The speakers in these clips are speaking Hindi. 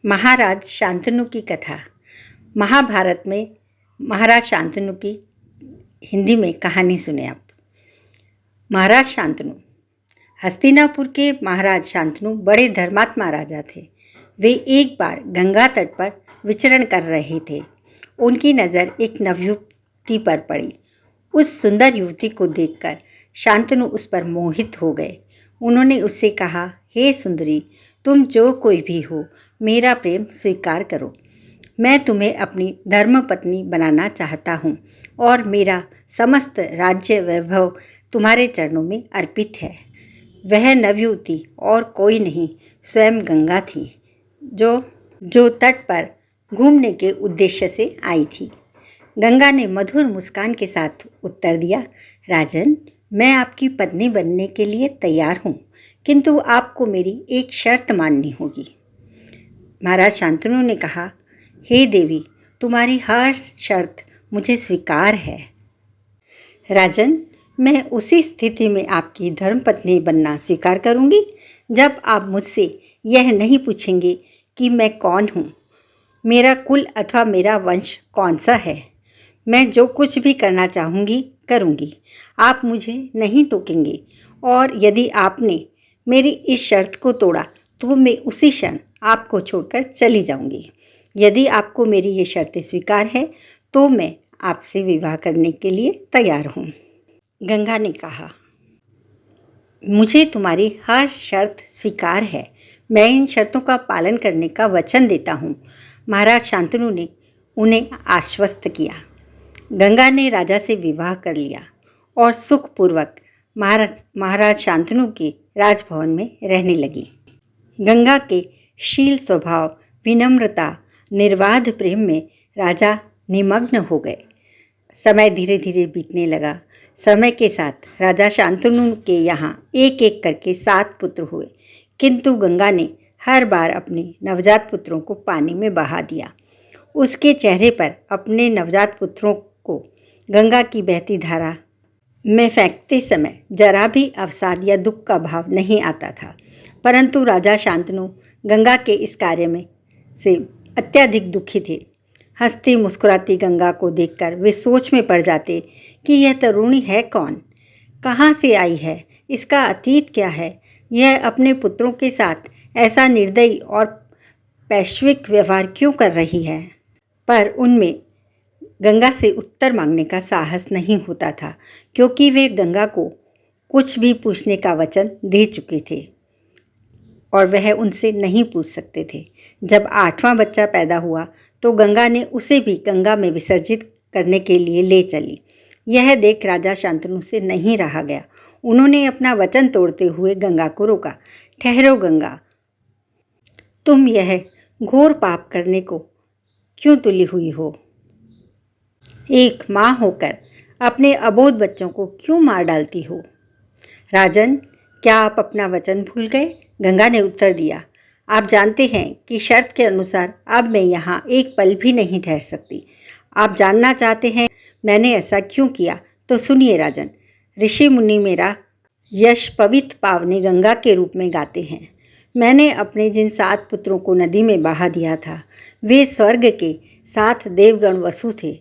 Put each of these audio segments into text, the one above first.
महाराज शांतनु की कथा। महाभारत में महाराज शांतनु की हिंदी में कहानी सुने आप। महाराज शांतनु। हस्तिनापुर के महाराज शांतनु बड़े धर्मात्मा राजा थे। वे एक बार गंगा तट पर विचरण कर रहे थे। उनकी नज़र एक नवयुवती पर पड़ी। उस सुंदर युवती को देखकर शांतनु उस पर मोहित हो गए। उन्होंने उससे कहा, हे सुंदरी, तुम जो कोई भी हो, मेरा प्रेम स्वीकार करो। मैं तुम्हें अपनी धर्मपत्नी बनाना चाहता हूँ और मेरा समस्त राज्य वैभव तुम्हारे चरणों में अर्पित है। वह नवयुवती और कोई नहीं, स्वयं गंगा थी, जो तट पर घूमने के उद्देश्य से आई थी। गंगा ने मधुर मुस्कान के साथ उत्तर दिया, राजन, मैं आपकी पत्नी बनने के लिए तैयार हूँ, किंतु आपको मेरी एक शर्त माननी होगी। महाराज शांतनु ने कहा, हे देवी, तुम्हारी हर शर्त मुझे स्वीकार है। राजन, मैं उसी स्थिति में आपकी धर्मपत्नी बनना स्वीकार करूंगी जब आप मुझसे यह नहीं पूछेंगे कि मैं कौन हूँ, मेरा कुल अथवा मेरा वंश कौन सा है। मैं जो कुछ भी करना चाहूँगी करूँगी, आप मुझे नहीं टोकेंगे, और यदि आपने मेरी इस शर्त को तोड़ा तो मैं उसी क्षण आपको छोड़कर चली जाऊँगी। यदि आपको मेरी ये शर्तें स्वीकार है तो मैं आपसे विवाह करने के लिए तैयार हूँ। गंगा ने कहा, मुझे तुम्हारी हर शर्त स्वीकार है। मैं इन शर्तों का पालन करने का वचन देता हूँ। महाराज शांतनु ने उन्हें आश्वस्त किया। गंगा ने राजा से विवाह कर लिया और सुखपूर्वक महाराज शांतनु के राजभवन में रहने लगी। गंगा के शील स्वभाव, विनम्रता, निर्बाध प्रेम में राजा निमग्न हो गए। समय धीरे धीरे बीतने लगा। समय के साथ राजा शांतनु के यहाँ एक एक करके 7 पुत्र हुए, किंतु गंगा ने हर बार अपने नवजात पुत्रों को पानी में बहा दिया। उसके चेहरे पर अपने नवजात पुत्रों को गंगा की बहती धारा में फेंकते समय जरा भी अवसाद या दुख का भाव नहीं आता था, परंतु राजा शांतनु गंगा के इस कार्य में से अत्यधिक दुखी थे। हंसती मुस्कुराती गंगा को देखकर वे सोच में पड़ जाते कि यह तरुणी है कौन, कहाँ से आई है, इसका अतीत क्या है, यह अपने पुत्रों के साथ ऐसा निर्दयी और पैशविक व्यवहार क्यों कर रही है। पर उनमें गंगा से उत्तर मांगने का साहस नहीं होता था, क्योंकि वे गंगा को कुछ भी पूछने का वचन दे चुके थे और वह उनसे नहीं पूछ सकते थे। जब 8वां बच्चा पैदा हुआ तो गंगा ने उसे भी गंगा में विसर्जित करने के लिए ले चली। यह देख राजा शांतनु से नहीं रहा गया। उन्होंने अपना वचन तोड़ते हुए गंगा को रोका। ठहरो गंगा, तुम यह घोर पाप करने को क्यों तुली हुई हो? एक माँ होकर अपने अबोध बच्चों को क्यों मार डालती हो? राजन, क्या आप अपना वचन भूल गए? गंगा ने उत्तर दिया, आप जानते हैं कि शर्त के अनुसार अब मैं यहाँ एक पल भी नहीं ठहर सकती। आप जानना चाहते हैं मैंने ऐसा क्यों किया, तो सुनिए राजन। ऋषि मुनि मेरा यश पवित्र पावनी गंगा के रूप में गाते हैं। मैंने अपने जिन 7 पुत्रों को नदी में बहा दिया था, वे स्वर्ग के 7 देवगण वसु थे।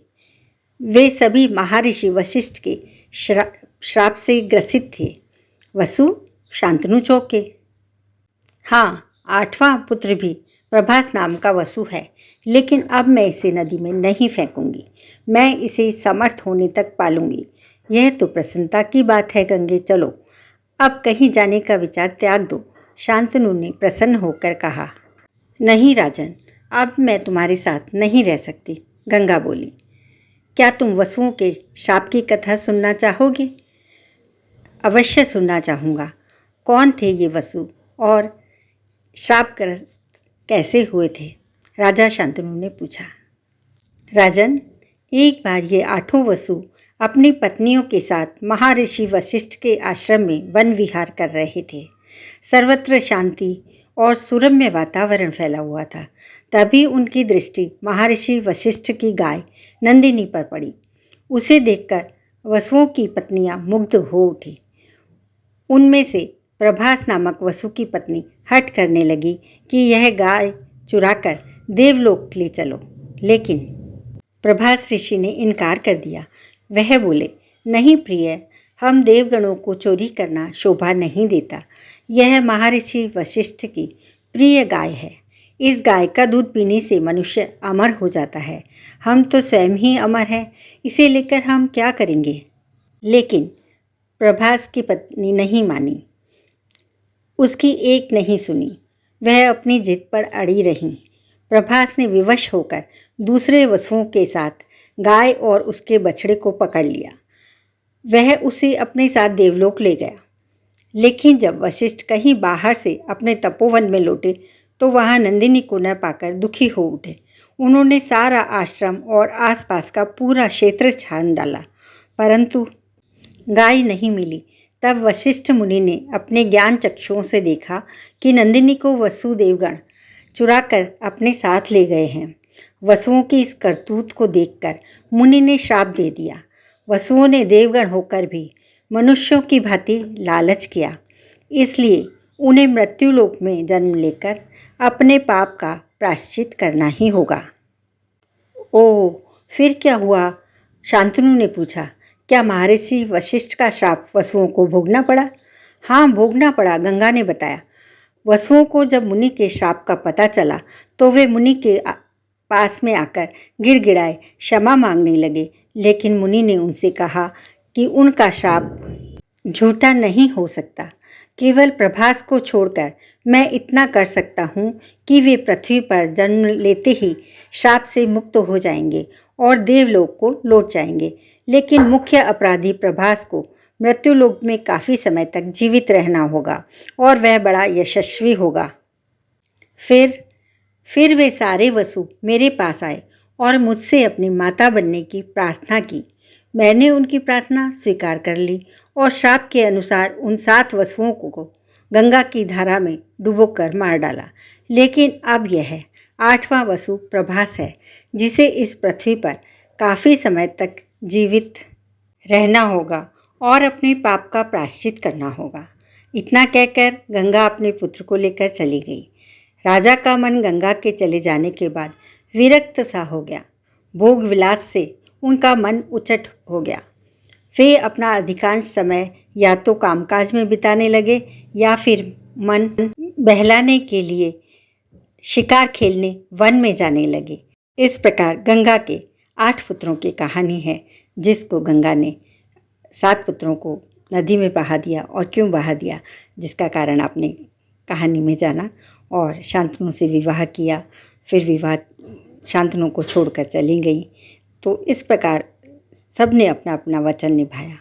वे सभी महर्षि वशिष्ठ के श्राप से ग्रसित थे। वसु शांतनु चौके। हाँ, 8वां पुत्र भी प्रभास नाम का वसु है, लेकिन अब मैं इसे नदी में नहीं फेंकूंगी। मैं इसे समर्थ होने तक पालूंगी। यह तो प्रसन्नता की बात है गंगे, चलो अब कहीं जाने का विचार त्याग दो। शांतनु ने प्रसन्न होकर कहा, नहीं राजन, अब मैं तुम्हारे साथ नहीं रह सकती। गंगा बोली, क्या तुम वसुओं के शाप की कथा सुनना चाहोगे? अवश्य सुनना चाहूँगा। कौन थे ये वसु और श्रापग्रस्त कैसे हुए थे? राजा शांतनु ने पूछा। राजन, एक बार ये 8 वसु अपनी पत्नियों के साथ महर्षि वशिष्ठ के आश्रम में वन विहार कर रहे थे। सर्वत्र शांति और सुरम्य वातावरण फैला हुआ था। तभी उनकी दृष्टि महर्षि वशिष्ठ की गाय नंदिनी पर पड़ी। उसे देखकर वसुओं की पत्नियां मुग्ध हो उठी। उनमें से प्रभास नामक वसु की पत्नी हठ करने लगी कि यह गाय चुराकर देवलोक ले चलो। लेकिन प्रभास ऋषि ने इनकार कर दिया। वह बोले, नहीं प्रिय, हम देवगणों को चोरी करना शोभा नहीं देता। यह महर्षि वशिष्ठ की प्रिय गाय है। इस गाय का दूध पीने से मनुष्य अमर हो जाता है। हम तो स्वयं ही अमर हैं, इसे लेकर हम क्या करेंगे? लेकिन प्रभास की पत्नी नहीं मानी, उसकी एक नहीं सुनी। वह अपनी जिद पर अड़ी रही। प्रभास ने विवश होकर दूसरे वसुओं के साथ गाय और उसके बछड़े को पकड़ लिया। वह उसे अपने साथ देवलोक ले गया। लेकिन जब वशिष्ठ कहीं बाहर से अपने तपोवन में लौटे तो वहाँ नंदिनी को न पाकर दुखी हो उठे। उन्होंने सारा आश्रम और आसपास का पूरा क्षेत्र छान डाला, परंतु गाय नहीं मिली। तब वशिष्ठ मुनि ने अपने ज्ञान चक्षुओं से देखा कि नंदिनी को वसु देवगण चुराकर अपने साथ ले गए हैं। वसुओं की इस करतूत को देखकर मुनि ने श्राप दे दिया। वसुओं ने देवगण होकर भी मनुष्यों की भांति लालच किया, इसलिए उन्हें मृत्युलोक में जन्म लेकर अपने पाप का प्रायश्चित करना ही होगा। ओह, फिर क्या हुआ? शांतनु ने पूछा। क्या महर्षि वशिष्ठ का श्राप वसुओं को भोगना पड़ा? हाँ, भोगना पड़ा, गंगा ने बताया। वसुओं को जब मुनि के श्राप का पता चला तो वे मुनि के पास में आकर गिड़गिड़ाए क्षमा मांगने लगे। लेकिन मुनि ने उनसे कहा कि उनका श्राप झूठा नहीं हो सकता। केवल प्रभास को छोड़कर मैं इतना कर सकता हूँ कि वे पृथ्वी पर जन्म लेते ही श्राप से मुक्त हो जाएंगे और देवलोक को लौट जाएंगे। लेकिन मुख्य अपराधी प्रभास को मृत्युलोक में काफ़ी समय तक जीवित रहना होगा और वह बड़ा यशस्वी होगा। फिर वे सारे वसु मेरे पास आए और मुझसे अपनी माता बनने की प्रार्थना की। मैंने उनकी प्रार्थना स्वीकार कर ली और श्राप के अनुसार उन 7 वसुओं को गंगा की धारा में डुबोकर मार डाला। लेकिन अब यह 8वां वसु प्रभास है, जिसे इस पृथ्वी पर काफ़ी समय तक जीवित रहना होगा और अपने पाप का प्रायश्चित करना होगा। इतना कहकर गंगा अपने पुत्र को लेकर चली गई। राजा का मन गंगा के चले जाने के बाद विरक्त सा हो गया। भोग विलास से उनका मन उचट हो गया। वे अपना अधिकांश समय या तो कामकाज में बिताने लगे या फिर मन बहलाने के लिए शिकार खेलने वन में जाने लगे। इस प्रकार गंगा के 8 पुत्रों की कहानी है, जिसको गंगा ने 7 पुत्रों को नदी में बहा दिया। और क्यों बहा दिया, जिसका कारण आपने कहानी में जाना। और शांतनु से विवाह किया, फिर विवाह शांतनु को छोड़कर चली गई। तो इस प्रकार सब ने अपना अपना वचन निभाया।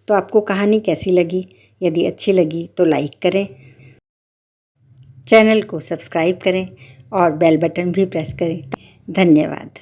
तो आपको कहानी कैसी लगी? यदि अच्छी लगी तो लाइक करें, चैनल को सब्सक्राइब करें और बेल बटन भी प्रेस करें। धन्यवाद।